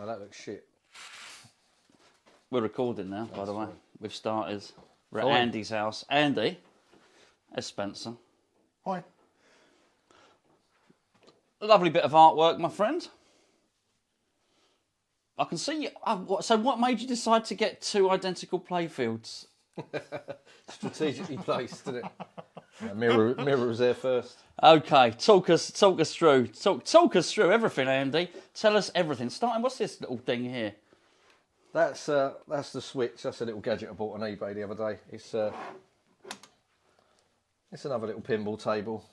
Oh, that looks shit. We're recording now, by the way. We've started. We're at Fine. Andy's house. Andy, there's Spencer. Hi. A lovely bit of artwork, my friend. I can see. So, what made you decide to get 2 identical playfields? Strategically placed, isn't it? Mirror was there first. Okay, talk us through. Talk us through everything, Andy. Tell us everything. Starting, what's this little thing here? That's the Switch. That's a little gadget I bought on eBay the other day. It's another little pinball table.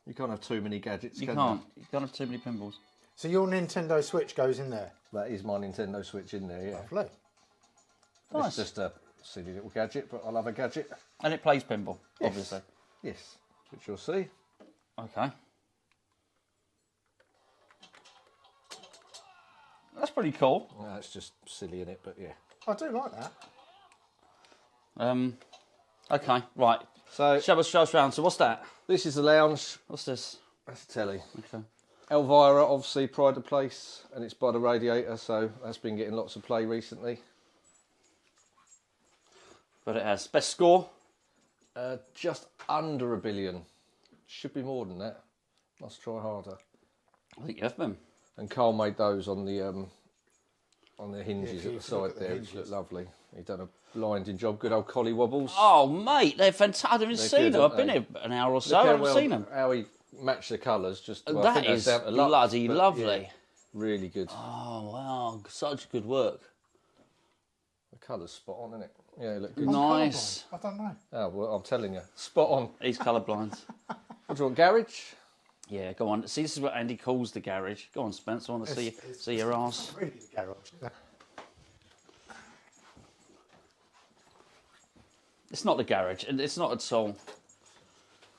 You can't have too many gadgets. You can't have too many pinballs. So your Nintendo Switch goes in there? That is my Nintendo Switch in there. Yeah. Lovely. Nice. It's just a silly little gadget, but I love a gadget. And it plays pinball, Yes. obviously. Yes, which you'll see. Okay. That's pretty cool. No, it's just silly in it, but yeah. I do like that. Okay, right. So Show us round. So what's that? this is the lounge. What's this? That's a telly. Okay. Elvira, obviously, pride of place, and it's by the radiator, so that's been getting lots of play recently. But it has. Best score? Just under 1 billion. Should be more than that. Must try harder. I think you have been. And Carl made those on the hinges Yeah, at the if you side look at the there, which hinges. looked lovely. He done a blinding job. Good old collie wobbles. Oh, mate, they're fantastic. I haven't even seen good, them. aren't I've been they? here an hour or so. Look I how haven't well- seen them. How he matched the colours. Just well, I That think that's is down to luck, bloody but, lovely. yeah, really good. Oh, wow. Such good work. The colour's spot on, isn't it? Yeah, look good. I'm Nice. colourblind. I don't know. Oh, well, I'm telling you, spot on. He's colourblind. What do you want, garage? Yeah, go on. See, this is what Andy calls the garage. Go on, Spence. I want to see your arse. Really the garage. It's not the garage. It's not at all.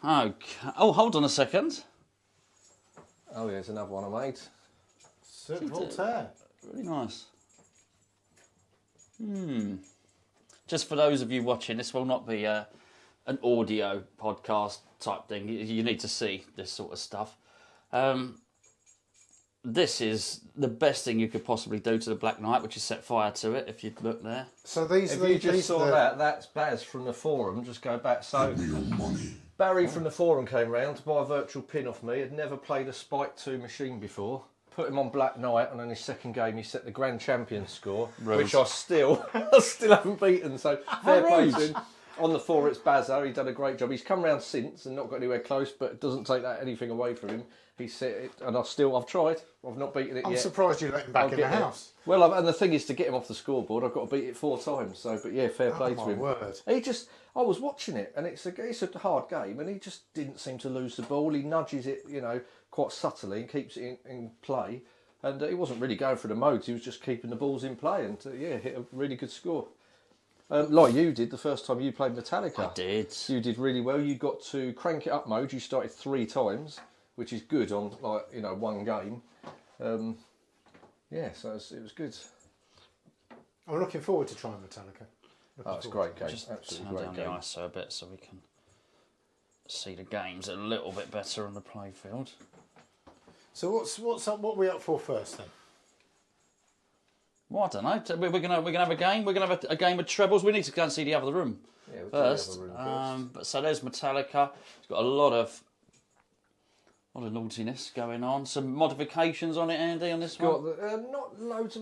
Okay. Oh, hold on a second. Oh, yeah, there's another one I made. Sir Voltaire. Really nice. Just for those of you watching, this will not be an audio podcast type thing. You need to see this sort of stuff. This is the best thing you could possibly do to the Black Knight, which is set fire to it, if you look there. So these If are you just these saw are the- that, that's Baz from the forum. Just go back. So Barry from the forum came round to buy a virtual pin off me. Had never played a Spike 2 machine before. Put him on Black Knight, and on his second game he set the grand champion score, which I still haven't beaten. So fair play to him. On the floor, it's Bazza. He's done a great job. He's come round since and not got anywhere close, but it doesn't take that anything away from him. He set it, and I've tried. I've not beaten it I'm yet. surprised you let him back I'll in the get there. house. Well, and the thing is, to get him off the scoreboard, I've got to beat it 4 times. So, but yeah, fair play to my him. word. I was watching it, and it's a hard game, and he just didn't seem to lose the ball. He nudges it, quite subtly and keeps it in play. And he wasn't really going for the modes. He was just keeping the balls in play, and hit a really good score. Like you did the first time you played Metallica. I did. You did really well. You got to crank it up mode. You started 3 times, which is good on one game. So it was good. I'm looking forward to trying Metallica. It's a great game. Just Absolutely turn great down game. the ISO a bit so we can see the games a little bit better on the playfield. So what's up? What are we up for first then? Well, I don't know. We're gonna have a game. We're gonna have a game of trebles. We need to go and see the other room Yeah, we'll do the first. other room first. But so there's Metallica. It's got a lot of naughtiness going on. Some modifications on it, Andy, on this Got one. the, not loads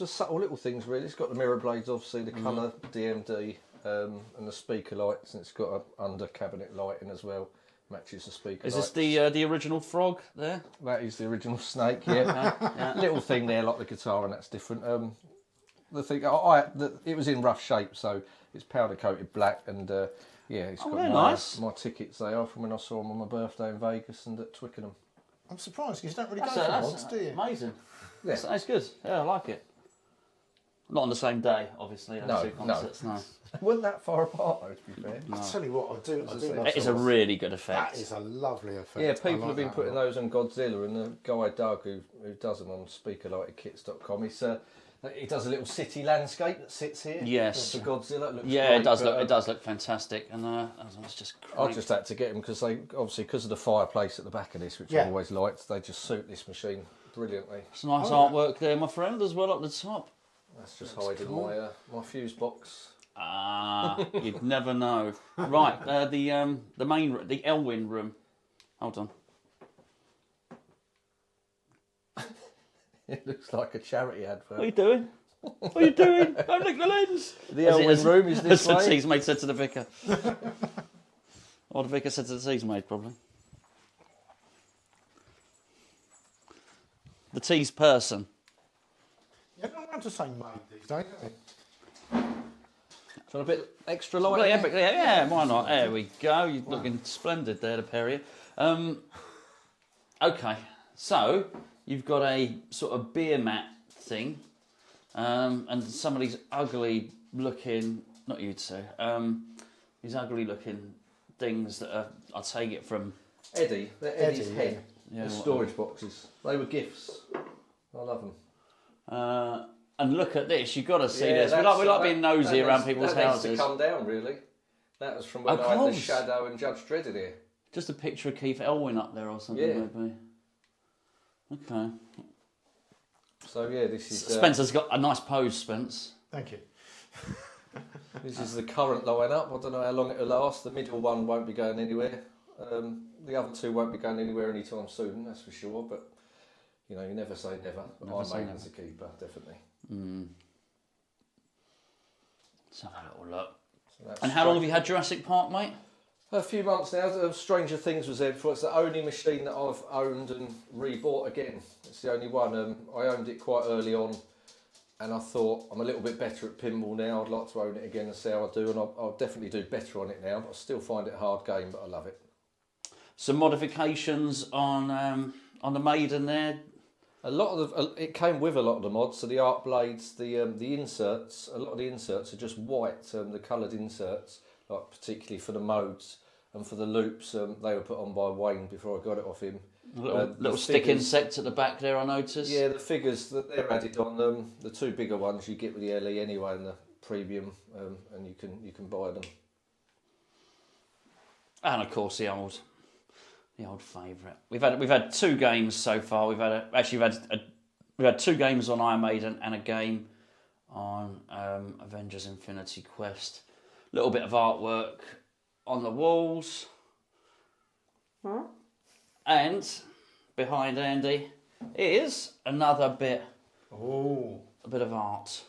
of subtle little things really. It's got the mirror blades, obviously, the colour DMD, and the speaker lights, and it's got an under cabinet lighting as well. Matches the speaker. Is lights. this the original frog there? That is the original Snake. Yeah, little thing there like the guitar, and that's different. The thing it was in rough shape, so it's powder coated black, and it's got they're nice. my tickets. They are from when I saw them on my birthday in Vegas and at Twickenham. I'm surprised because you don't really go That's for mods, do you? amazing. Yeah. That's good. Yeah, I like it. Not on the same day, obviously. No, Two concerts, no. Wasn't that far apart though, to be fair. I'll tell you what, I do love It is a really good effect. That is a lovely effect. Yeah, I people like have been that a putting lot. those on Godzilla, and the guy Doug who does them on speakerlightedkits.com, he does a little city landscape that sits here. Yes. For Godzilla. It looks Yeah, great, it does but, look. It does look fantastic, and it's just. I Great. just had to get them because because of the fireplace at the back of this, which Yeah. I've always liked. They just suit this machine. brilliantly. It's nice artwork there, my friend, as well up the top. That's just hiding my fuse box. Ah, you'd never know. Right, the main, the Elwin room. Hold on. It looks like a charity advert. What are you doing? What are you doing? Don't lick the lens. The Elwin room is this That's what way. the tea's mate said to the vicar. Or the vicar said to the tea's mate, probably. The tea's person. You're not allowed to say mate these days, are you? So a bit extra light. Well, yeah, why not? There we go. You're looking splendid there, the pair of you. Okay, so you've got a sort of beer mat thing, and some of these ugly looking, not you two, these ugly looking things that are, I take it from Eddie. They're Eddie's Eddie, head. yeah. The storage boxes. They were gifts. I love them. And look at this, you've got to see this. We like being nosy around people's houses. That needs to come down, really. That was from when I had the Shadow and Judge Dredd in here. Just a picture of Keith Elwin up there or something, maybe. Okay. So, yeah, this is... Spencer's got a nice pose, Spence. Thank you. This is the current line-up. I don't know how long it'll last. The middle one won't be going anywhere. The other two won't be going anywhere anytime soon, that's for sure. But, you know, you never say never. But I made as a keeper, definitely. Let's have a little look. So and how long have you had Jurassic Park, mate? A few months now. Stranger Things was there before. It's the only machine that I've owned and re-bought again. It's the only one. I owned it quite early on, and I thought I'm a little bit better at pinball now. I'd like to own it again and see how I do, and I'll definitely do better on it now. But I still find it a hard game, but I love it. Some modifications on the Maiden there. A lot of it came with a lot of the mods. So the arc blades, the inserts. A lot of the inserts are just white. The coloured inserts, like particularly for the modes and for the loops, they were put on by Wayne before I got it off him. Little stick insect at the back there, I noticed. Yeah, the figures that they're added on, the two bigger ones you get with the LE anyway, and the premium, and you can buy them. And of course the old favourite. We've had two games so far. We've had two games on Iron Maiden and a game on Avengers Infinity Quest. A little bit of artwork on the walls. Huh? And behind Andy is another bit. Oh, a bit of art.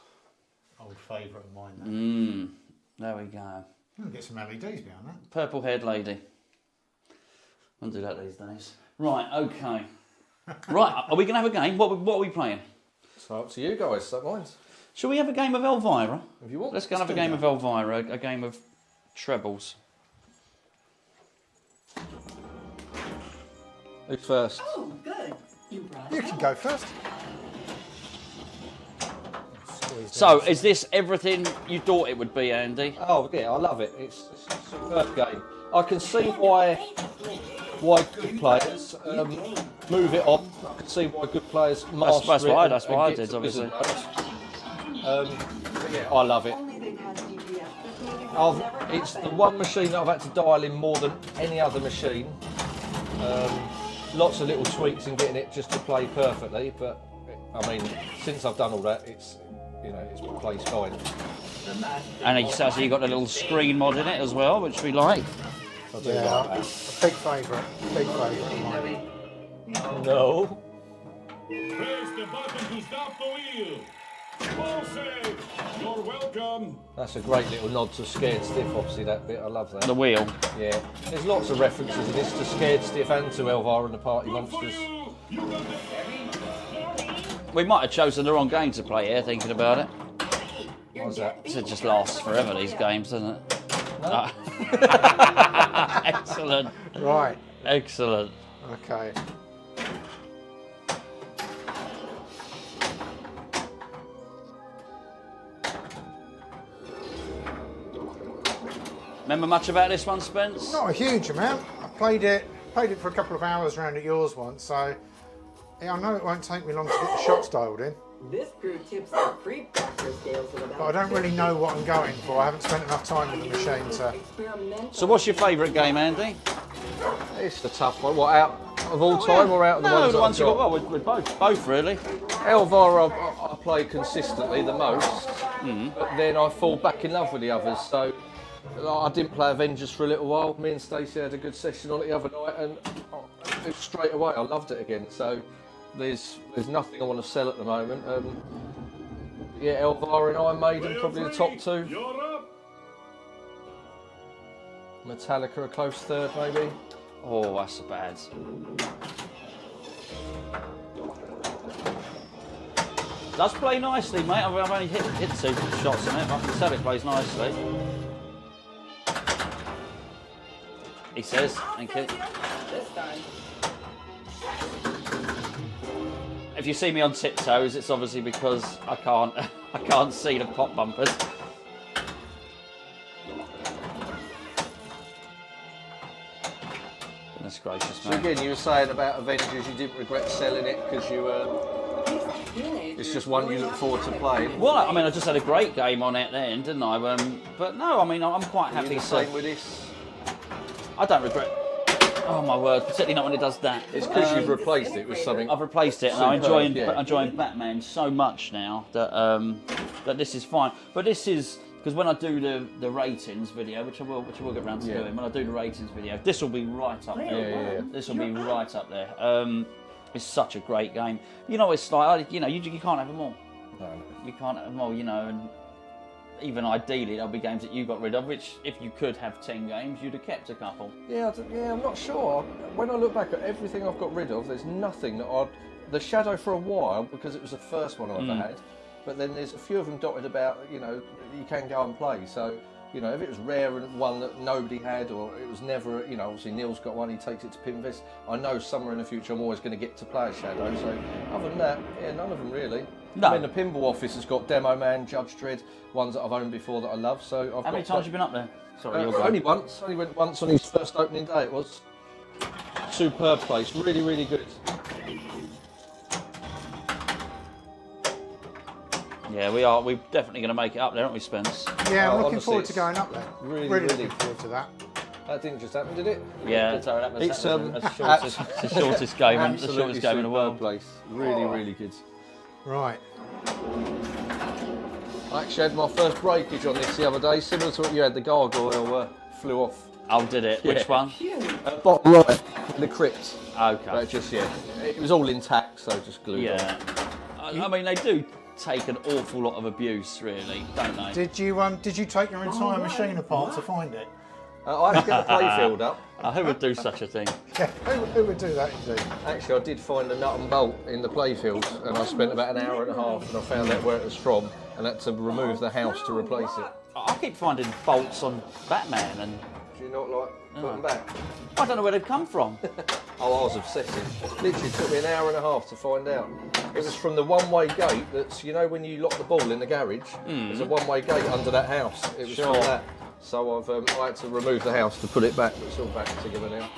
Old favourite of mine. There we go. Get some LEDs behind that. Purple haired lady. Wouldn't do that these days. Right, okay. Right, are we going to have a game? What are we playing? It's up to you guys, don't mind. Shall we have a game of Elvira? If you want. Let's go and have a game of Elvira, a game of trebles. Who's first? Oh, good. You brought You it can out. go first. So, is this everything you thought it would be, Andy? Oh yeah, I love it. It's a superb game. I can see why good players move it on. I can see why good players master That's it why and I get did, to obviously. wizard mode. But yeah, I love it. Only they've had GPS. It's the one machine that I've had to dial in more than any other machine. Lots of little tweaks in getting it just to play perfectly, but I mean, since I've done all that, it plays fine. And he says you got a little screen mod in it as well, which we like. I do Yeah, like a big favourite. Big favourite of mine. that. No. Press the button to stop the wheel. Full save. You're welcome. That's a great little nod to Scared Stiff, obviously, that bit. I love that. The wheel. Yeah. There's lots of references in this to Scared Stiff and to Elvira and the Party Good for Monsters. you. You got the We might have chosen the wrong game to play here, thinking about it. What's that? It just lasts forever, these games, doesn't it? No. Excellent. Right. Excellent. Okay. Remember much about this one, Spence? Not a huge amount. I played it for a couple of hours round at yours once, so yeah, I know it won't take me long to get the shots dialed in. This crew tips the pre-proctor scales at about But I don't really know what I'm going for. I haven't spent enough time with the machine to. experimental. So what's your favourite game, Andy? It's the tough one. What, out of all time or out of the ones the that ones I've you got? got. Well, with both really. Elvira I play consistently the most, but then I fall back in love with the others. So I didn't play Avengers for a little while. Me and Stacey had a good session on it the other night, and straight away I loved it again. So there's nothing I want to sell at the moment. Yeah, Elvira and Iron Maiden probably the top two. You're up. Metallica a close third maybe. Oh, that's bad. Does play nicely, mate. I've only hit 2 shots on it, but I can tell it plays nicely. He says, thank you. This time. If you see me on tiptoes, it's obviously because I can't see the pop bumpers. Goodness gracious, So mate. again, you were saying about Avengers, you didn't regret selling it because you it's just one you look forward to playing. Well, I mean, I just had a great game on it then, didn't I? But no, I mean, I'm quite happy. You the same with this? I don't regret. Oh my word! Particularly not when it does that. It's because you've replaced it with something. I've replaced it, and I'm Superb, enjoying Batman so much now that that this is fine. But this is because when I do the ratings video, which I will get round to doing, when I do the ratings video, this will be right up there. Yeah. This will be right up there. It's such a great game. You know, it's like you can't have them all. No. You can't have them all. You know, and even ideally there'll be games that you got rid of, which if you could have 10 games, you'd have kept a couple. Yeah, I'm not sure. When I look back at everything I've got rid of, there's nothing that The Shadow for a while, because it was the first one I ever had, but then there's a few of them dotted about, you can go and play. So, if it was rare and one that nobody had, or it was never, obviously Neil's got one, he takes it to Pinfest. I know somewhere in the future I'm always going to get to play a Shadow. So, other than that, none of them really. No. I mean, the Pinball office has got Demo Man, Judge Dredd, ones that I've owned before that I love. So How many times have you been up there? Sorry, you're only once. Only went once on his first opening day. It was superb place. Really, really good. Yeah, we are. We're definitely going to make it up there, aren't we, Spence? Yeah, I'm looking honestly, forward to going up there. really looking forward to that. That didn't just happen, did it? Yeah, so that was It's the shortest game, the absolutely shortest game in the world. superb place. Really, really good. Right. I actually had my first breakage on this the other day, similar to what you had. The gargoyle flew off. Oh, did it? Yeah. Which one? Bottom right, in the crypt. Okay. But it was all intact, so just glued on. Yeah. I mean, they do take an awful lot of abuse, really, don't they? Did you take your entire machine apart to find it? I had to get the playfield up. Who would do such a thing? Yeah, who would do that indeed? Actually, I did find a nut and bolt in the playfield, and I spent about an hour and a half, and I found out where it was from, and had to remove the house to replace it. I keep finding bolts on Batman, and Do you not like putting back? I don't know where they've come from. Oh, I was obsessive. Literally took me an hour and a half to find out. It was from the one-way gate that's, when you lock the ball in the garage, there's a one-way gate under that house. It was Sure. from that. So I had to remove the house to put it back, but it's all back together now.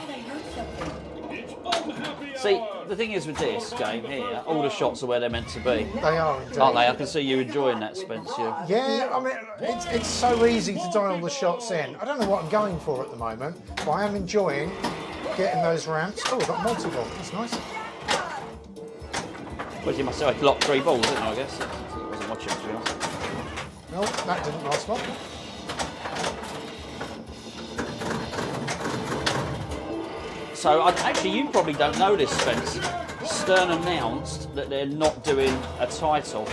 It's unhappy See, hour. the thing is with this game here, all the shots are where they're meant to be, They are indeed. aren't they? I can see you enjoying that, Spencer. Yeah, I mean, it's so easy to dial the shots in. I don't know what I'm going for at the moment, but I am enjoying getting those ramps. Oh, I've got multi-ball. That's nice. Well, you must have locked 3 balls, didn't you, I guess? I wasn't watching, to be honest. No, that didn't last long. So, actually, you probably don't know this, Spence. Stern announced that they're not doing a title.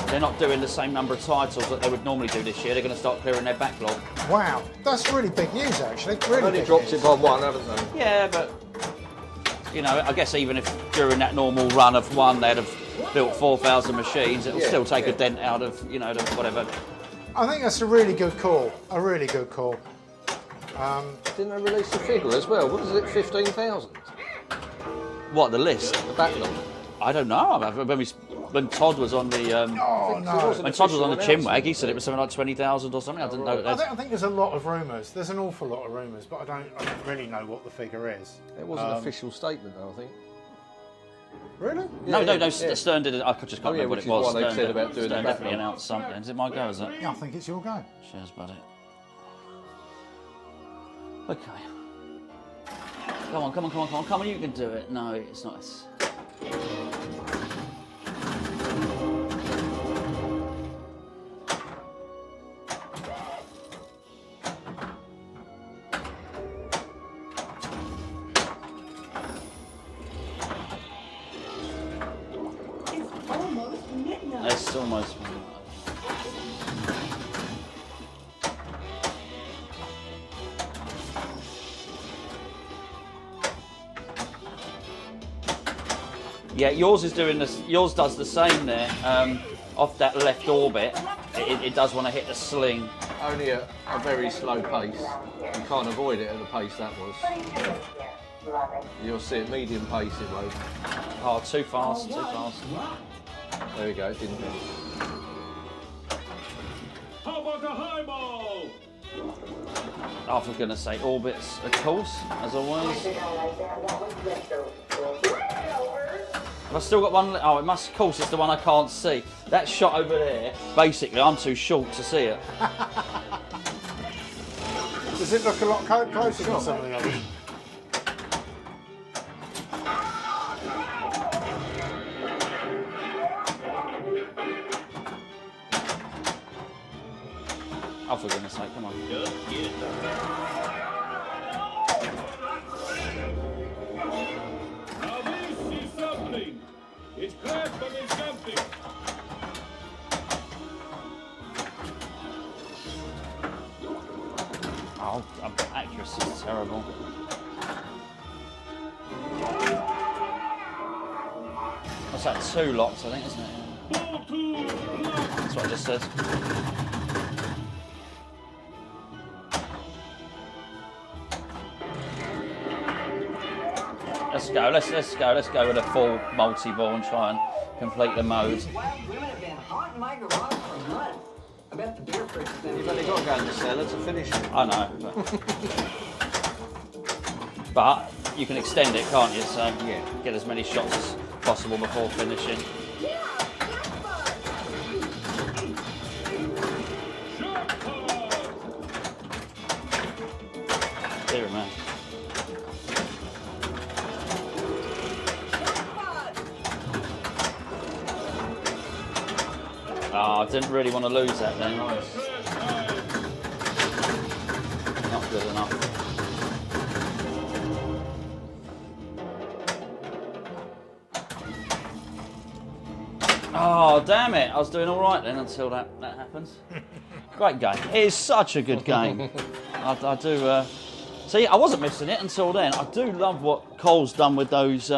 They're not doing the same number of titles that they would normally do this year. They're going to start clearing their backlog. Wow, that's really big news, actually. Really Only big dropped news. it by one, haven't they? Yeah, but I guess even if during that normal run of one they'd have built 4,000 machines, it'll still take a dent out of the whatever. I think that's a really good call. A really good call. Didn't they release the figure as well? What is it, 15,000? What, the list? The backlog. I don't know. When Todd was on the Oh no! when Todd was on the Chinwag, he said it was something like 20,000 or something. I didn't know. I think there's a lot of rumours. There's an awful lot of rumours, but I don't really know what the figure is. It was an official statement, though, I think. Really? No. Stern did it. I just can't remember what which it was. is why they Stern said about doing Stern the definitely backlog. announced something. Is it my go? Is it? Yeah, I think it's your go. Cheers, buddy. Okay. Come on, come on, come on, come on, come on, you can do it. No, it's not. It's almost midnight. It's almost. Yeah, yours is doing this. Yours does the same there. Off that left orbit, it does want to hit the sling. Only at a very slow pace. You can't avoid it at the pace that was. You'll see it medium pace it was. Oh, too fast, too fast. There we go, it didn't. How about the high ball? Oh, for goodness sake, orbits, of course, as always. I've still got one. Oh, it must. Of course, it's the one I can't see. That shot over there. Basically, I'm too short to see it. Does it look a lot closer than some of the others? Oh, for goodness sake, come on. Now this is something. It's crap, but it's something. Oh, accuracy is terrible. What's that? 2 locks, I think, isn't it? Ball 2, block. That's what I just said. Let's go with a full multi-ball and try and complete the mode. These wild women have been haunting my garage for months. I bet the beer fridge has been. You've only got to go in the cellar to finish it. I know. But you can extend it, can't you? So Yeah. get as many shots as possible before finishing. Dear man. Oh, I didn't really want to lose that then. Not good enough. Oh, damn it. I was doing all right then until that happens. Great game. It is such a good game. I do... see, I wasn't missing it until then. I do love what Cole's done with those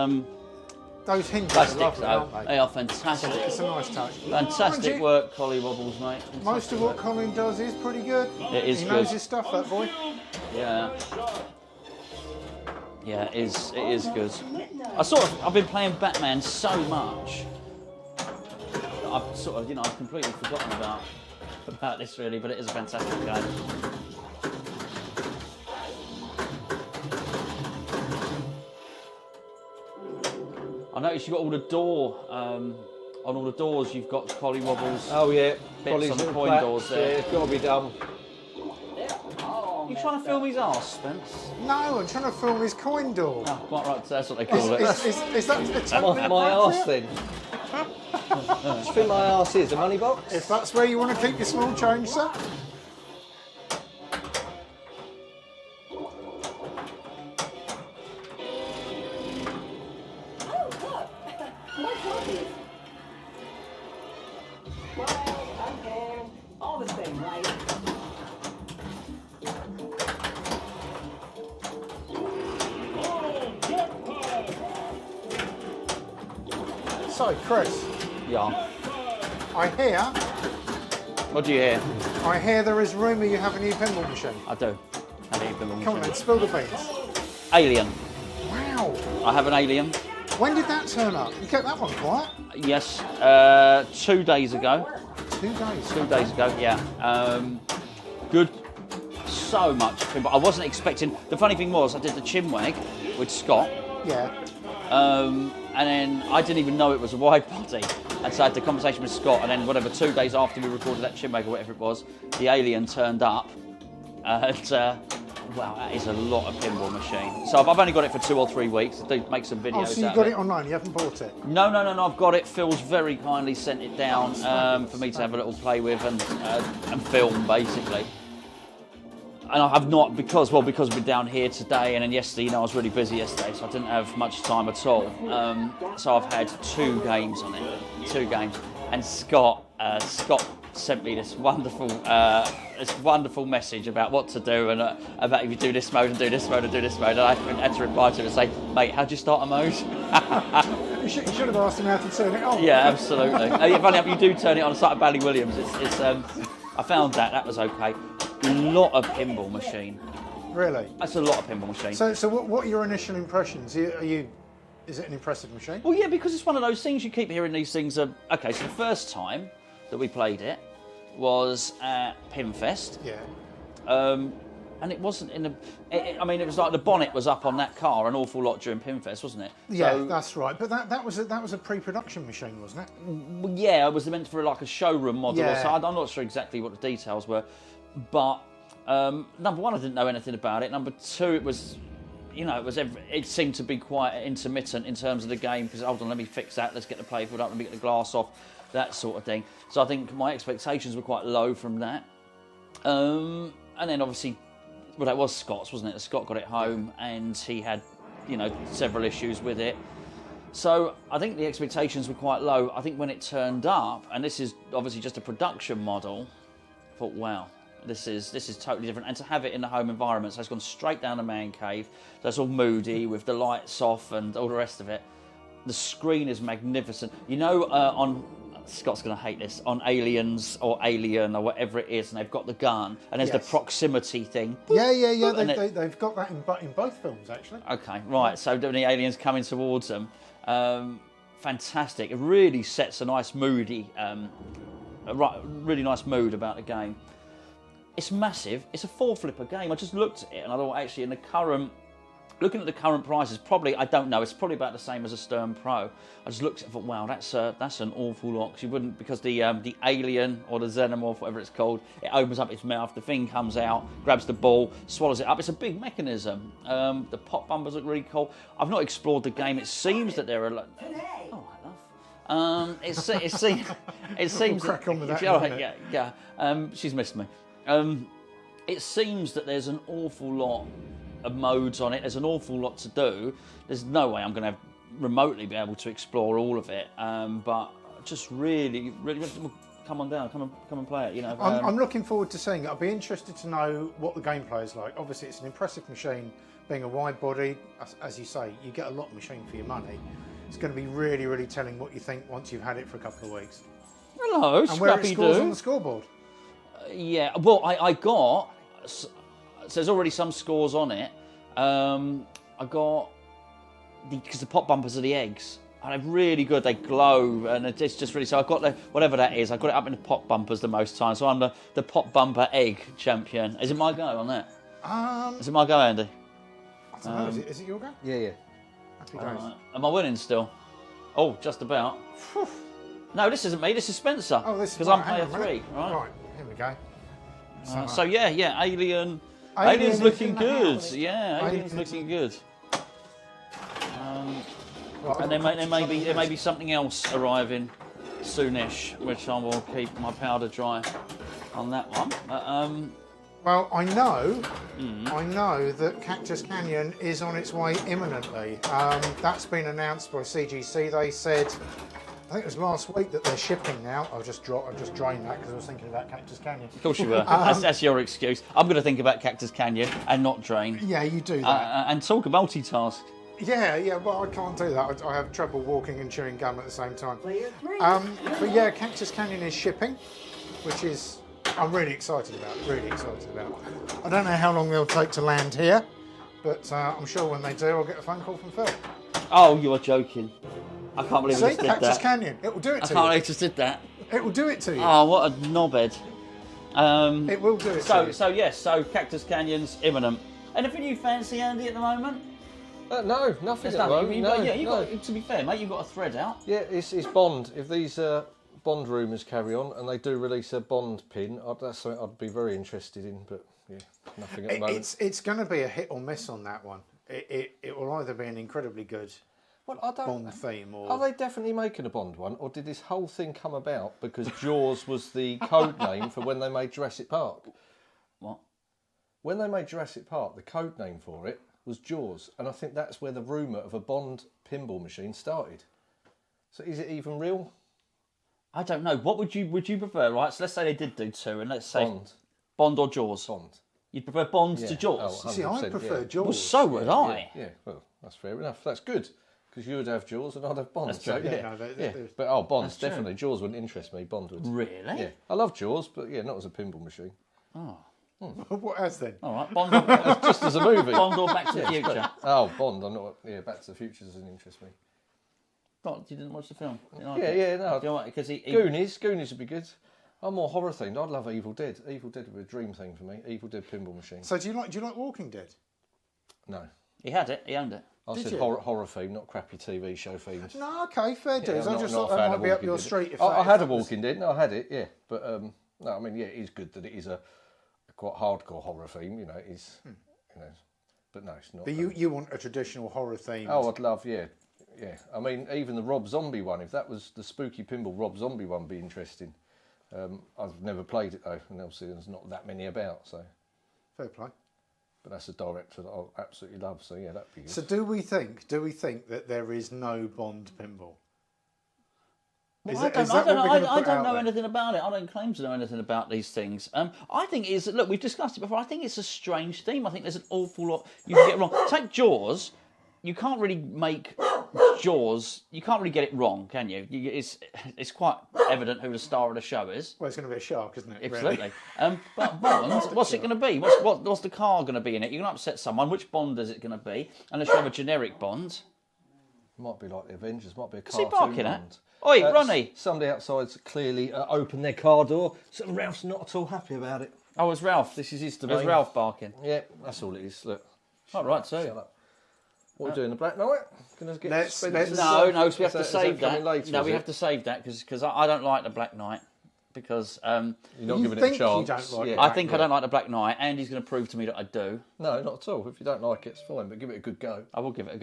hinges are plastics, lovely, though. aren't they? They are fantastic. It's a nice touch. Fantastic work, Collie Wobbles, mate. Most of what Colin does is pretty good. It is He good. knows his stuff, that boy. Yeah. Yeah, it is good. I've been playing Batman so much. I've sort of, I've completely forgotten about this really, but it is a fantastic game. I noticed you've got all the door, on all the doors you've got Collie Wobbles. Oh yeah, Bits on the little coin plaques. doors Yeah, there. it's got to be done. You trying to film his arse, Spence? No, I'm trying to film his coin door. Oh, quite right, that's what they call it. Is that totally My arse appropriate? then. Do you think my arse is a money box? If that's where you want to keep your small change, sir. Oh, look! More copies. Well, okay. All the same, right? Oh, jackpot! So, Chris, Yeah. I What do you hear? hear there is rumour you have a new pinball machine. I do. I need them. Come on then, spill the beans. Alien. Wow. I have an Alien. When did that turn up? You kept that one quiet. Yes, 2 days ago. 2 days. 2 days ago, yeah. Good. So much pinball. I wasn't expecting. The funny thing was, I did the Chinwag with Scott. Yeah. And then I didn't even know it was a wide body. And so I had the conversation with Scott, and then whatever, 2 days after we recorded that Chinwag or whatever it was, the Alien turned up. And Wow, that is a lot of pinball machine. So I've only got it for 2 or 3 weeks. I do make some videos. Oh, so you out got of it online? You haven't bought it? No. I've got it. Phil's very kindly sent it down for me to have a little play with and film, basically. And I have not because we're down here today, and then yesterday, I was really busy yesterday, so I didn't have much time at all. So I've had 2 games on it, 2 games. And Scott sent me this wonderful message about what to do and about if you do this mode and do this mode and do this mode. And I had to reply to him and say, mate, how'd you start a mode? You should have asked him how to turn it on. Yeah, absolutely. Funny enough, you do turn it on. It's like Bally Williams. I found that was okay. A lot of pinball machine. Really? That's a lot of pinball machine. So what are your initial impressions? Is it an impressive machine? Well, yeah, because it's one of those things you keep hearing these things. Okay, so the first time that we played it was at Pinfest. Yeah. And it wasn't in the. It was like the bonnet was up on that car an awful lot during Pinfest, wasn't it? Yeah, So, that's right. But that was a pre-production machine, wasn't it? well, yeah, it was meant for like a showroom model. Yeah. So I'm not sure exactly what the details were, but number one, I didn't know anything about it. Number two, it was. It seemed to be quite intermittent in terms of the game because, hold on, let me fix that, let's get the playfield up, let me get the glass off, that sort of thing. So I think my expectations were quite low from that. And then obviously, well, that was Scott's, wasn't it? Scott got it home and he had, several issues with it. So I think the expectations were quite low. I think when it turned up, and this is obviously just a production model, I thought, wow. This is totally different, and to have it in the home environment, so it's gone straight down the man cave. That's all moody with the lights off and all the rest of it. The screen is magnificent. On Scott's going to hate this, on Aliens or Alien or whatever it is, and they've got the gun, and there's the proximity thing. Yeah. They've got that in both films, actually. Okay, right. So when the aliens coming towards them, fantastic. It really sets a nice really nice mood about the game. It's massive. It's a 4-flipper game. I just looked at it and I thought, actually, looking at the current prices, probably, I don't know, it's probably about the same as a Stern Pro. I just looked at it and thought, wow, that's an awful lot. Because the alien or the xenomorph, whatever it's called, it opens up its mouth, the thing comes out, grabs the ball, swallows it up. It's a big mechanism. The pop bumpers look really cool. I've not explored the game. It seems that there are. Oh, I love. It seems. Crack on with that. Yeah. She's missed me. It seems that there's an awful lot of modes on it. There's an awful lot to do. There's no way I'm going to remotely be able to explore all of it. But just really, come on down, come and play it. I'm looking forward to seeing it. I'd be interested to know what the gameplay is like. Obviously, it's an impressive machine, being a wide body. As you say, you get a lot of machine for your money. It's going to be really, really telling what you think once you've had it for a couple of weeks. Hello, and where it scores on the scoreboard. Yeah, well, I got. So there's already some scores on it. I got because the pop bumpers are the eggs, and they're really good. They glow, and it's just really. So I got whatever that is. I got it up in the pop bumpers the most time. So I'm the pop bumper egg champion. Is it my go on that? Is it my go, Andy? I don't know. Is it your go? Yeah. Happy days. Am I winning still? Oh, just about. No, this isn't me. This is Spencer. Oh, this is because I'm player 3. Right. Here we go. So yeah, Alien's looking good. Yeah, Alien's looking good. And there may be something else arriving soonish, which I will keep my powder dry on that one. But, well, I know that Cactus Canyon is on its way imminently. That's been announced by CGC. They said, I think it was last week, that they're shipping now. I've just drained that because I was thinking about Cactus Canyon. Of course you were. That's your excuse. I'm going to think about Cactus Canyon and not drain. Yeah, you do that. And talk multitask. Yeah, well, I can't do that. I have trouble walking and chewing gum at the same time. But yeah, Cactus Canyon is shipping, which is I'm really excited about. I don't know how long they'll take to land here, but I'm sure when they do, I'll get a phone call from Phil. Oh, you are joking. I can't believe I just did that. Cactus Canyon. It will do it to you. I can't believe I just did that. It will do it to you. Oh, what a knobhead. It will do it to you. So Cactus Canyon's imminent. Anything you fancy, Andy, at the moment? No, nothing at the moment. To be fair, mate, you've got a thread out. Yeah, it's Bond. If these Bond rumours carry on and they do release a Bond pin, that's something I'd be very interested in. But yeah, nothing at the moment. It's going to be a hit or miss on that one. It will either be an incredibly good Well, I don't. Bond theme, or Are they definitely making a Bond one, or did this whole thing come about because Jaws was the code name for when they made Jurassic Park? What? When they made Jurassic Park, the code name for it was Jaws, and I think that's where the rumour of a Bond pinball machine started. So is it even real? I don't know. What would you prefer, right? So let's say they did do two, and let's say Bond. Bond or Jaws. Bond. You'd prefer Bond Yeah. to Jaws. Oh, see, I 100%, prefer yeah. Jaws. Well, so would I. Yeah, well, that's fair enough. That's good. Because you would have Jaws and I'd have Bond. That's So, true. yeah, Yeah, no, they're- But Bond's That's true. definitely. Jaws wouldn't interest me. Bond would. Really? Yeah, I love Jaws, but yeah, not as a pinball machine. What else then? All right, Bond or, Just as a movie. Bond or Back to the Future. Oh, Bond. I'm not. Yeah, Back to the Future doesn't interest me. What, you didn't watch the film? You like Yeah, it? yeah, no. Do you know what? Because he Goonies would be good. I'm more horror themed. I'd love Evil Dead. Evil Dead would be a dream thing for me. Evil Dead pinball machine. So do you like Walking Dead? No, he had it. He owned it. I Did said you? horror themed, not crappy TV show themed. No, okay, fair dues. I'm I just not thought a fan that of might be up Walking your Dead. street. If I that had a was- Walking Dead. No, I had it. Yeah, but no, I mean, yeah, it is good that it is a quite hardcore horror theme. You know, it is. You know, but no, it's not. But you want a traditional horror theme? Oh, I'd love, yeah. I mean, even the Rob Zombie one, if that was the spooky pinball Rob Zombie one, would be interesting. I've never played it though, and obviously there's not that many about. So, fair play. but that's a director that I absolutely love. So yeah, that'd be good. So do we think that there is no Bond pinball? Well, Is I that don't, what we're gonna I put don't out know there? anything about it. I don't claim to know anything about these things. I think it's look. We've discussed it before. I think it's a strange theme. I think there's an awful lot you can get wrong. Take Jaws. You can't really make Jaws. You can't really get it wrong, can you? It's quite evident who the star of the show is. Well, it's going to be a shark, isn't it? Absolutely. But Bond, what's it going to be? What's the car going to be in it? You're going to upset someone. Which Bond is it going to be? Unless you have a generic Bond. Might be like the Avengers. Might be a What's he cartoon barking at? Bond. Oi, Ronnie. Somebody outside's clearly opened their car door. So Ralph's not at all happy about it. Oh, it's Ralph. This is his It domain. was Ralph barking. Yeah, that's all it is. Look. Oh, right, Shut too. up. What are we doing? The Black Knight? Gonna get Let's- Spencer's- No, so we have to is save that. coming later, No, is we it? have to save that because I don't like the Black Knight. Because You're not You giving it think a you chance. don't like yeah. it? I think I don't like the Black Knight. Andy's going to prove to me that I do. No, not at all. If you don't like it, it's fine. But give it a good go. I will give it a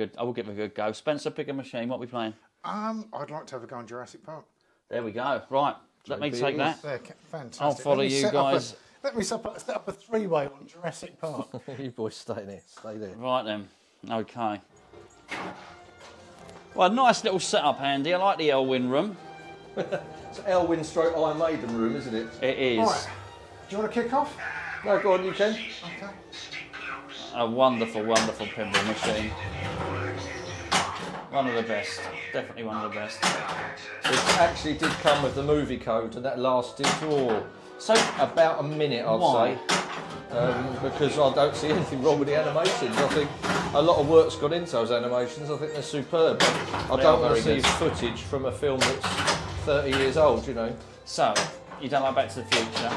good go. Spencer, pick a machine. What are we playing? I'd like to have a go on Jurassic Park. There we go. Right, let me JP take that. They're fantastic. I'll follow Let me you set up guys. let me set up a three-way on Jurassic Park. You boys stay there. Stay there. Right then. Okay. Well, nice little setup, Andy. I like the Elwyn room. It's Elwyn stroke Iron Maiden room, isn't it? It is Right. Do you want to kick off? No, go on, you can. Okay. a wonderful, wonderful pinball machine. One of the best. Definitely one of the best. It actually did come with the movie code, and that lasted So, about a minute, I'd why? say. Because I don't see anything wrong with the animations. I think a lot of work's gone into those animations. I think they're superb. I They don't are want to very see good. footage from a film that's 30 years old, you know. So, you don't like Back to the Future?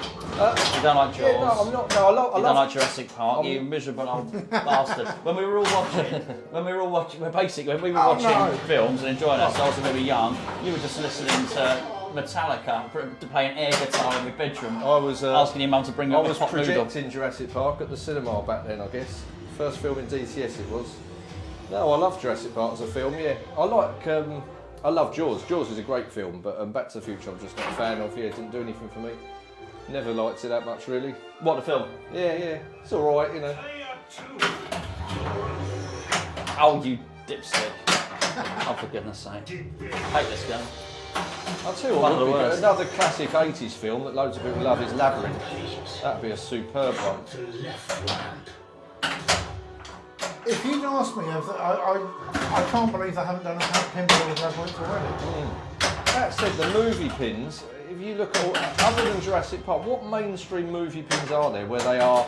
You don't like Jaws? Yeah, no, I'm not. No, I love. You don't like Jurassic Park, you miserable old bastard. When we were all watching, when we were watching no. films and enjoying ourselves when we were young, you were just listening to Metallica to play an air guitar in your bedroom, I was. asking your mum to bring you I up a was hot noodle. projecting Jurassic Park at the cinema back then, I guess. First film in DTS it was. No, I love Jurassic Park as a film, yeah. I love Jaws. Jaws is a great film, but Back to the Future I'm just not a fan of. Yeah, it didn't do anything for me. Never liked it that much, really. What, the film? Yeah. It's alright, you know. Oh, you dipstick. Oh, for goodness sake. Hate this game. I'll tell you One what, of the would be worst. good. Another classic 80s film that loads of people love is Labyrinth. That'd be a superb one. If you'd asked me, I can't believe they haven't done a pinball with Labyrinth already. That said, the movie pins, if you look at all, other than Jurassic Park, what mainstream movie pins are there where they are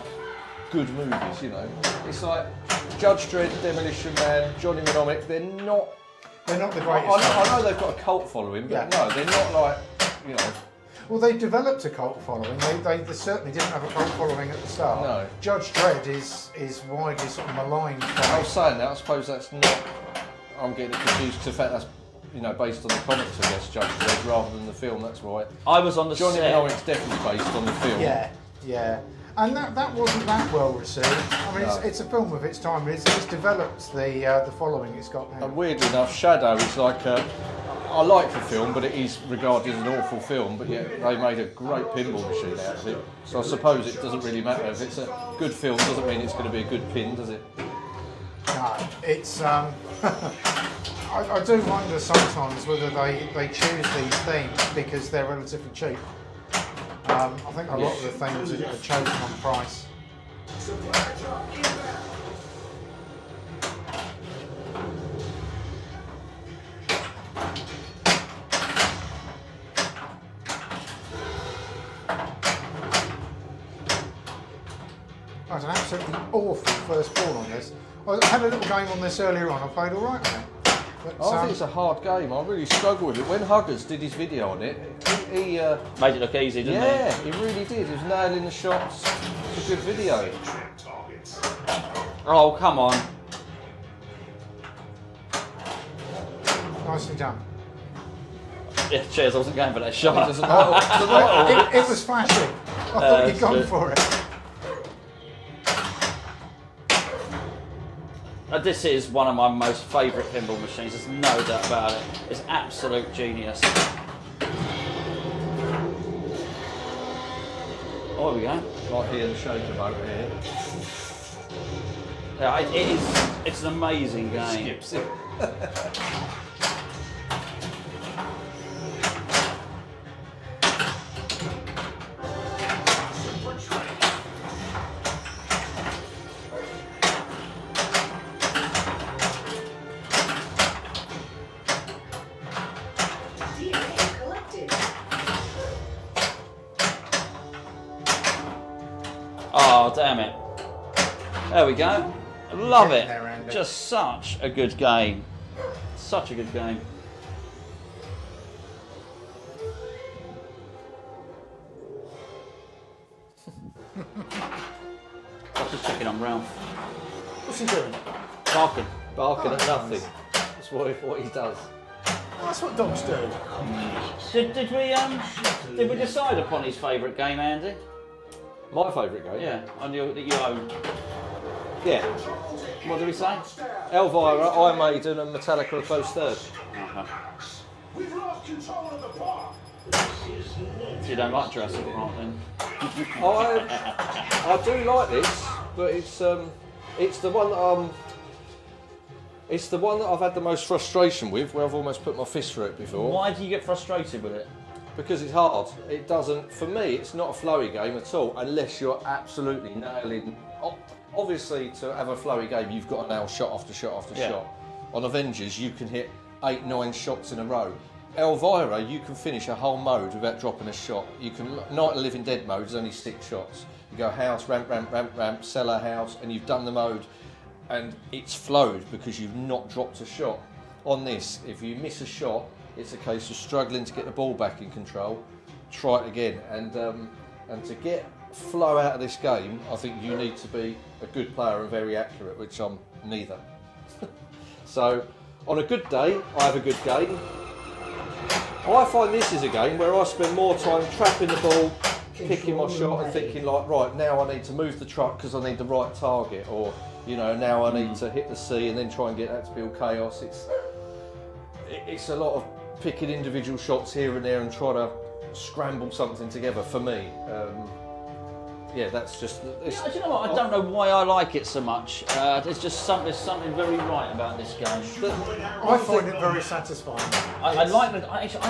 good movies, you know? It's like Judge Dredd, Demolition Man, Johnny Mnemonic, they're not... They're not the I greatest. know they've got a cult following, but Yeah. no, they're not like, you know... Well, they developed a cult following. They certainly didn't have a cult following at the start. No. Judge Dredd is widely sort of maligned. I was saying that, I suppose that's not... I'm getting it confused because the fact that's, you know, based on the comics, I guess, Judge Dredd, rather than the film, that's right. I was on the Johnny set. Mnemonic's definitely based on the film. Yeah. And that wasn't that well received. I mean, it's a film of its time. It's developed the following it's got now. And weirdly enough, Shadow is like I like the film, but it is regarded as an awful film. But yet they made a great pinball machine out of it. So I suppose it doesn't really matter if it's a good film. Doesn't mean it's going to be a good pin, does it? No, it's. I do wonder sometimes whether they choose these themes because they're relatively cheap. I think a lot of the themes are chosen on price. That was an absolutely awful first ball on this. I had a little game on this earlier on. I played all right on it. But, I think it's a hard game. I really struggle with it. When Huggers did his video on it, he made it look easy, didn't he? yeah, he really did. He was nailing the shots. It's a good video. Oh, come on. Nicely done. Yeah, cheers, I wasn't going for that shot. It doesn't matter. It was flashing. I thought you'd gone good. for it. This is one of my most favourite pinball machines, there's no doubt about it. It's absolute genius. Oh, here we go. Right here, the shaker motor here. Yeah, it's an amazing game. Skips it. Oh, damn it. There we go. Love it. There, Andy. Just such a good game. Such a good game. I was just checking on Ralph. What's he doing? Barking. Barking at nothing. That's what he does. That's what dogs do. Did we decide upon his favourite game, Andy? My favourite game? Yeah, on your that you own. Yeah. What did we say? Elvira, Iron Maiden and Metallica are close third. We've lost control of the park. So you don't like Jurassic Park then? I do like this, but it's the one that it's the one that I've had the most frustration with, where I've almost put my fist through it before. Why do you get frustrated with it? Because it's hard. It doesn't, for me, it's not a flowy game at all, unless you're absolutely nailing. Obviously, to have a flowy game, you've got to nail shot after shot after shot. On Avengers, you can hit 8-9 shots in a row. Elvira, you can finish a whole mode without dropping a shot. You can, Night of the Living Dead mode is only 6 shots. You go house, ramp, ramp, ramp, ramp, cellar, house, and you've done the mode, and it's flowed because you've not dropped a shot. On this, if you miss a shot, it's a case of struggling to get the ball back in control. Try it again, and to get flow out of this game, I think you need to be a good player and very accurate, which I'm neither. So, on a good day, I have a good game. I find this is a game where I spend more time trapping the ball, picking my shot, and thinking like, right, now I need to move the truck because I need the right target, or you know, now I need to hit the C and then try and get that to build chaos. It's a lot of picking individual shots here and there and trying to scramble something together for me. Yeah, that's just. Do you know what? I don't know why I like it so much. There's just there's something very right about this game. I find it very satisfying. I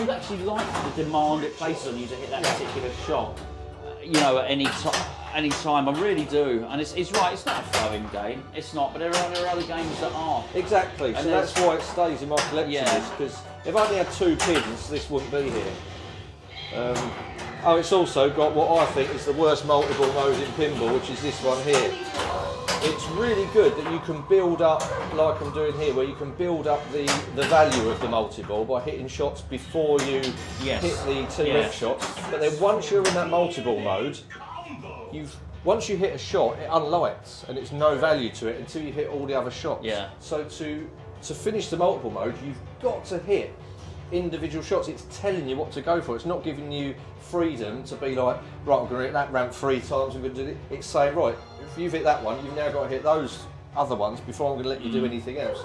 actually like the demand it places on you to hit that particular shot. You know, at any time, I really do. And it's right. It's not a flowing game. It's not. But there are other games that are. Exactly. And so that's why it stays in my collection. Yeah. Because if I only had 2 pins, this wouldn't be here. It's also got what I think is the worst multiple mode in pinball, which is this one here. It's really good that you can build up, like I'm doing here, where you can build up the value of the multi-ball by hitting shots before you hit the 2 shots. But then once you're in that multi-ball mode, once you hit a shot, it unlights and it's no value to it until you hit all the other shots. Yeah. So to finish the multiple mode, you've got to hit individual shots. It's telling you what to go for. It's not giving you freedom to be like, right, I'm going to hit that ramp 3 times. I'm going to do it. It's saying, right, if you've hit that one, you've now got to hit those other ones before I'm going to let you do anything else.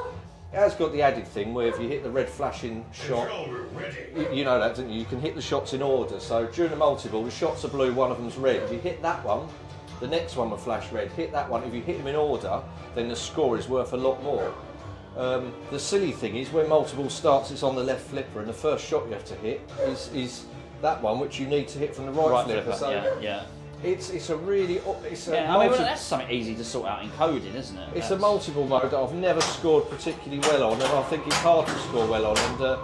It has got the added thing where if you hit the red flashing shot, you know that, don't you? You can hit the shots in order. So during the multi-ball, the shots are blue, one of them's red. If you hit that one, the next one will flash red. Hit that one. If you hit them in order, then the score is worth a lot more. The silly thing is when multi-ball starts, it's on the left flipper, and the first shot you have to hit is that one, which you need to hit from the right flipper. So yeah. It's a really that's something easy to sort out in coding, isn't it? It's a multi-ball mode that I've never scored particularly well on, and I think it's hard to score well on. And to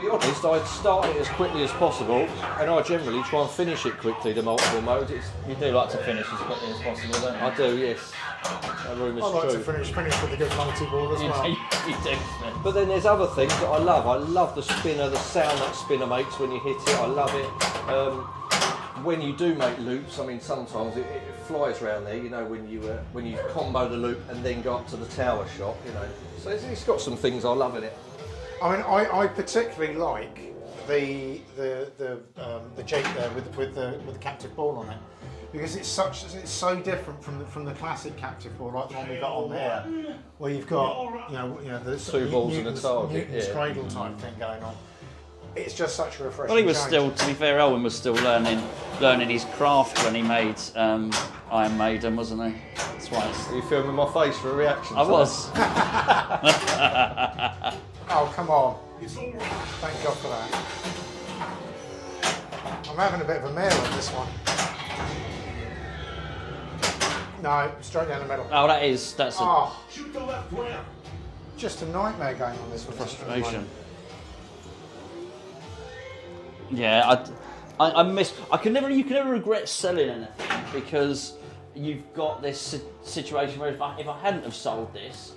be honest, I start it as quickly as possible, and I generally try and finish it quickly. The multi-ball mode, You do like to finish as quickly as possible, don't you? I do, yes. That rumour's I like true. to finish with a good multi-ball as well. You do. But then there's other things that I love. I love the spinner, the sound that spinner makes when you hit it. I love it. When you do make loops, I mean, sometimes it flies around there. You know, when you combo the loop and then go up to the tower shot. You know, so it's got some things I love in it. I mean, I particularly like the Jeep there with the captive ball on it, because it's so different from the classic captive ball, like the one we got on there, where you've got the 2 balls and a target, Newton's cradle type thing going on. It's just such a refreshing Well, he was change. still, to be fair, Owen was still learning his craft when he made Iron Maiden, wasn't he? That's why Are you filming my face for a reaction? I was. Oh, come on. Thank God for that. I'm having a bit of a mare on this one. No, straight down the middle. Oh, that's a Shoot the left ramp. Just a nightmare going on this one. frustration. Yeah, I miss. You can never regret selling anything, because you've got this situation where if I hadn't have sold this,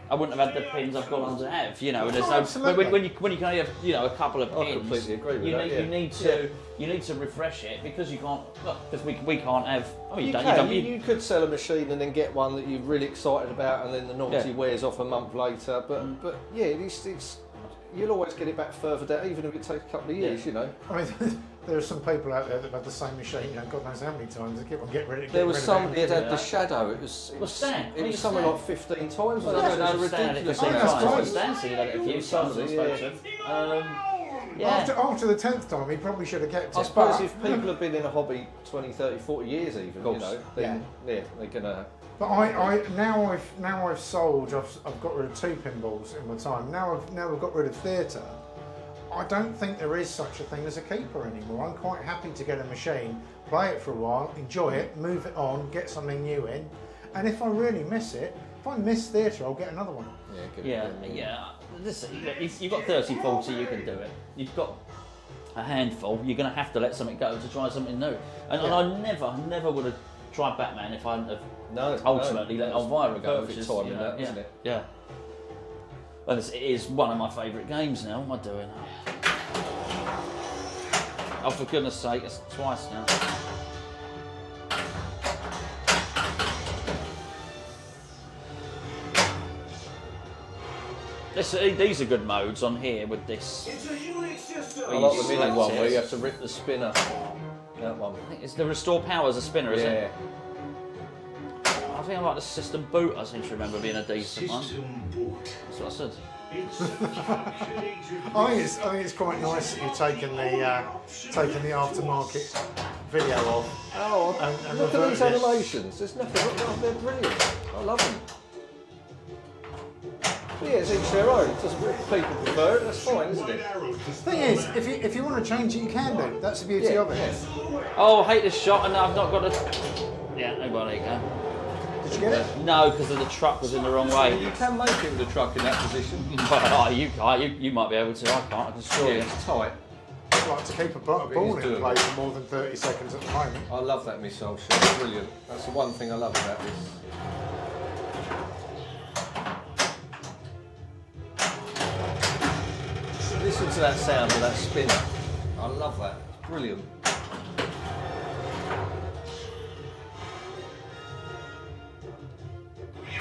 I wouldn't have had the pins I've gone on to have. You know, there's absolutely. when you can only have a couple of I pins. completely agree with that, You need to refresh it, because you can't. Because we can't have. Oh, You could sell a machine and then get one that you're really excited about, and then the novelty wears off a month later. But yeah, it's you'll always get it back further down, even if it takes a couple of years. You know. I mean, there are some people out there that have had the same machine, God knows how many times. They keep on getting rid of it. There was somebody that had the shadow. It was something like 15 times. Well, It was ridiculous. Stan said he had it a few times. I spoke to him. After the 10th time, he probably should have kept it. I suppose if people have been in a hobby 20, 30, 40 years even, then they're gonna. But now I've sold. I've got rid of 2 pinballs in my time. Now I've got rid of theatre. I don't think there is such a thing as a keeper anymore. I'm quite happy to get a machine, play it for a while, enjoy it, move it on, get something new in, and if I really miss it, if I miss theatre, I'll get another one. Yeah. Listen, you've got 30, 40, you can do it. You've got a handful, you're going to have to let something go to try something new. And I never would have tried Batman if I hadn't have ultimately let Elvira go. Perfect timing, isn't it? Yeah. And it is one of my favourite games now. What am I doing? Oh, for goodness sake, it's twice now. These are good modes on here with this. It's a unique system. I like the middle one where you have to rip the spinner. That one. I think it's the restore power as a spinner, isn't it? I think I like the system boot. I seem to remember being a decent one. That's what I said. I think it's quite nice that you've taken the aftermarket video off. Oh, and look at these reverted it. animations. There's nothing. They're brilliant. I love them. But yeah, it's each their own. It doesn't people prefer it. That's fine, isn't it? The thing is, if you want to change it, you can do. That's the beauty of it. Oh, I hate this shot, and I've not got a. Yeah, well, there you go. Did you get it? No, because the truck was in the wrong way. You can make it with the truck in that position. You might be able to. I can't. I can assure you. It's tight. I'd like to keep a ball in doable. play for more than 30 seconds at the moment. I love that missile shot. It's brilliant. That's the one thing I love about this. Listen to that sound of that spinner. I love that. It's brilliant.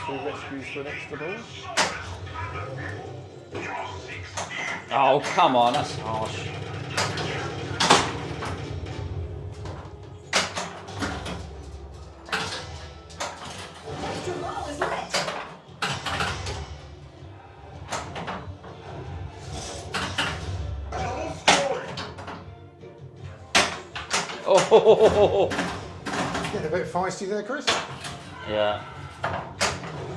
Two rescues for an extra ball. Oh, come on, that's harsh. Extra ball is lit. Oh, Getting a bit feisty there, Chris. yeah.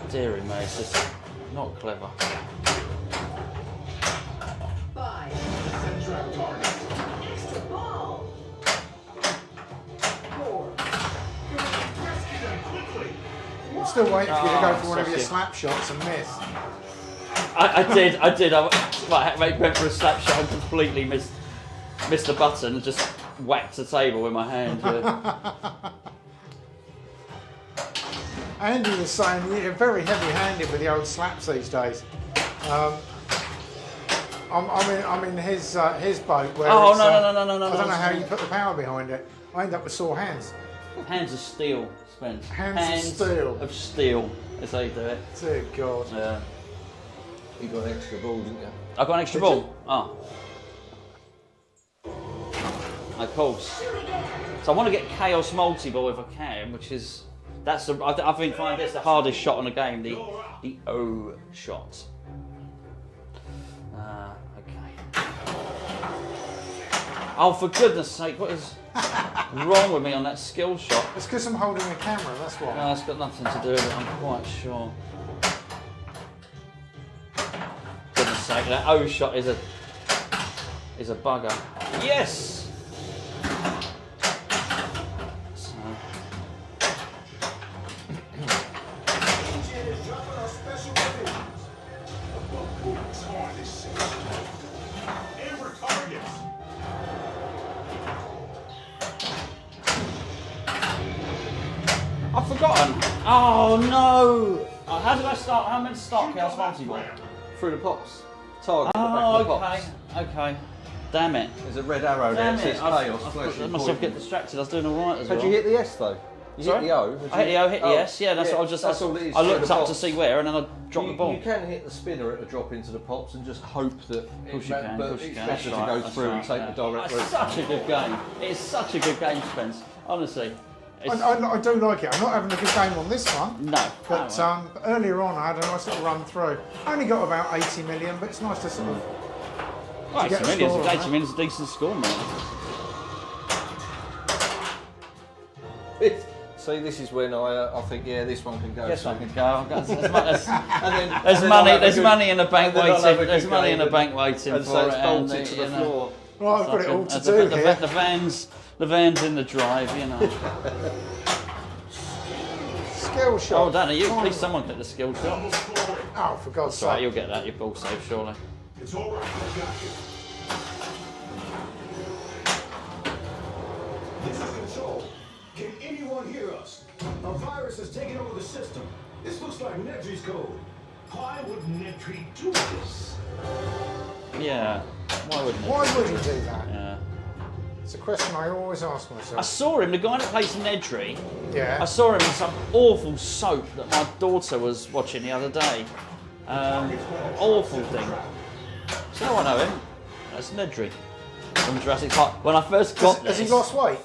Deary me, it's just not clever. 5. Extra ball. 4. I'm still waiting for you to go for one of your bless you. slap shots and miss. I did. I went for a slap shot and completely missed the button and just whacked the table with my hand. Andy was saying you're very heavy-handed with the old slaps these days. I'm in his boat where Oh, it's, no. I don't know how you put the power behind it. I end up with sore hands. Hands of steel, Spence. Hands of steel. Of steel, as they do it. Dear God. Yeah. You got an extra ball, didn't you? I got an extra Did ball. Oh. Of course. So I want to get Chaos Multi-Ball if I can, which is I've been finding this the hardest shot on the game, the O shot. Okay. Oh, for goodness sake, what is wrong with me on that skill shot? It's because I'm holding the camera, that's why. No, it's got nothing to do with it, I'm quite sure. Goodness sake, that O shot is a bugger. Yes! So. Amber targets. I've forgotten. Oh no! How did I start? How am I meant to start Chaos Multi-Ball? Through the pops. Target the back Oh, of the okay. pops. Okay. Damn it. There's a red arrow there. Damn It it. says I chaos. let myself get distracted. I was doing alright as well. Had you hit the S though? You Sorry? hit the O. I hit the O, hit the S. Yeah, that's what I was just. That's all it is. I through looked the up to pops. see where, and then I dropped the ball. You can hit the spinner at the drop into the pops and just hope that. Of course you can. But Of course you it's can. better That's to go right, through and that's take right, the direct It's route. such a good game. It's such a good game, Spence. Honestly. It's, I do like it. I'm not having a good game on this one. no. But earlier on, I had a nice little run through. I only got about 80 million, but it's nice to sort of. Well, to get 80 a million, score on 80 that. million is a decent score, man. See, this is when I think, yeah, this one can go. Yes, so. I can go. There's And then, There's and then money. I'll have a There's good- money in the bank and then I'll have a waiting. good There's money in the game bank waiting and for so it's it. bolted to the you know, floor. Well, I've got it all to the, do the, here. the van's in the drive, you know. Skill shot. Oh, Danny, Come on. please someone get the skill shot. Oh, for God's That's right, sake. you'll get that. You're ball safe, surely. It's all right. I got you. This is Control. Can anyone hear us? A virus has taken over the system. This looks like Nedry's code. Why would Nedry do this? Yeah. Why wouldn't it? Why would he do that? Yeah. It's a question I always ask I myself. saw him, the guy that plays Nedry. Yeah. I saw him in some awful soap that my daughter was watching the other day. Awful thing. So I know him. That's Nedry from Jurassic Park. When I first got Has he this, lost weight?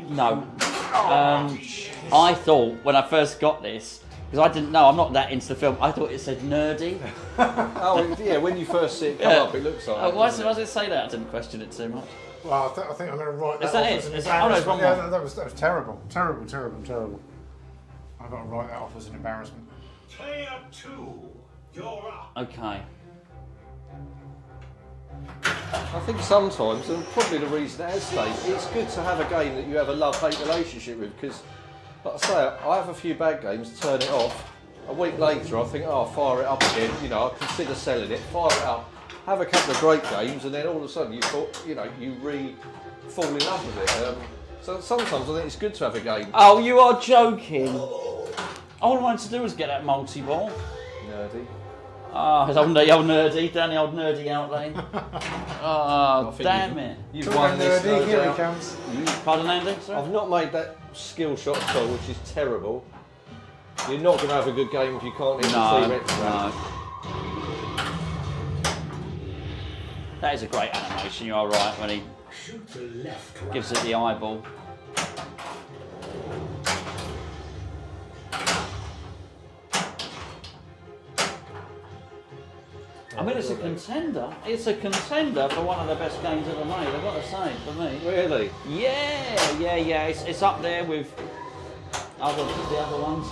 no. I thought when I first got this, because I didn't know, I'm not that into the film. I thought it said nerdy. Oh, yeah, when you first see it come Yeah. up, it looks like Oh, it, why doesn't does it say that? I didn't question it too much. Well, I think I'm going to write that Is that off it? as an Is that- oh, no, it's embarrassment. one Yeah, more. that was terrible. Terrible. I've got to write that off as an embarrassment. Player 2, you're up. Okay. I think sometimes, and probably the reason it has stayed, it's good to have a game that you have a love-hate relationship with, because, like I say, I have a few bad games, turn it off. A week later, I think, oh, I'll fire it up again. You know, I consider selling it, fire it up, have a couple of great games, and then all of a sudden you thought, you know, you fall in love with it. So sometimes I think it's good to have a game. Oh, you are joking. All I wanted to do was get that multi-ball. Nerdy. Ah, oh, old nerdy, down the old nerdy outlane. Oh, I think damn it. You've Talking won this, nerdy, no here he doubt. comes. Pardon, Andy? Sorry? I've not made that skill shot at all, which is terrible. You're not going to have a good game if you can't hit the T-Rex. No. That is a great animation. You are right when he Shoot to left, right. gives it the eyeball. I mean, it's a contender. It's a contender for one of the best games ever made. I've got to say, for me. Really? Yeah. It's up there with the other ones.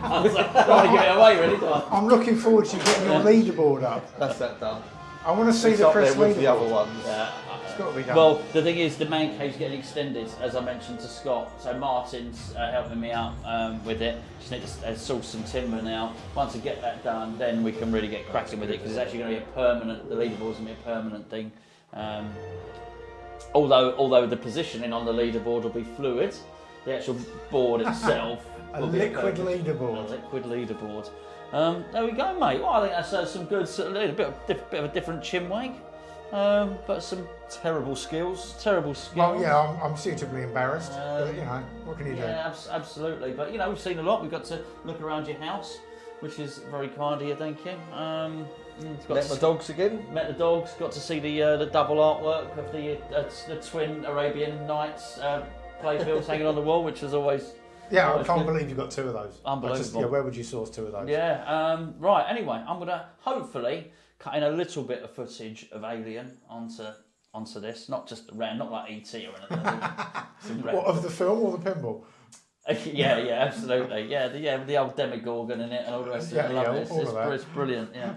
I was like, I don't want to give it away, really, do I? I'm looking forward to getting your leaderboard up. That's that done. I want to see It's the up press there with leaderboard. the other ones. Yeah. It's got to be done. Well, the thing is, the man cave's getting extended, as I mentioned to Scott. So Martin's helping me out with it. Just need to source some timber now. Once I get that done, then we can really get cracking with it, because it's actually going to be a permanent. The leaderboard's going to be a permanent thing. Although the positioning on the leaderboard will be fluid, the actual board itself a will be liquid a leaderboard. liquid leaderboard. There we go, mate. Well, I think that's some good, a bit of a different Chinwag, but some Terrible skills. terrible skills. Well, yeah, I'm suitably embarrassed. But, you know, what can you do? Yeah, absolutely. But we've seen a lot. We've got to look around your house, which is very kind of you. Thank you. Met the dogs again. Met the dogs. Got to see the double artwork of the twin Arabian Nights playfields hanging on the wall, which was always. Yeah, I always can't good. believe you got 2 of those. Unbelievable. Where would you source 2 of those? Yeah. Right. Anyway, I'm gonna hopefully cut in a little bit of footage of Alien onto this, not just around, not like ET or anything. What, of the film or the pinball? yeah, absolutely. Yeah, the old Demogorgon in it and all the rest of it. I love it. all of that. It's brilliant. Yeah.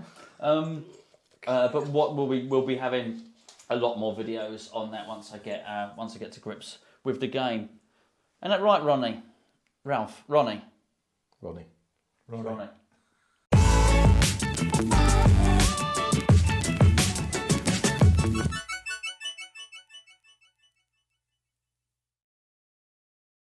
But what we'll be having a lot more videos on that once I get to grips with the game. And that right, Ronnie. Ronnie. Ronnie.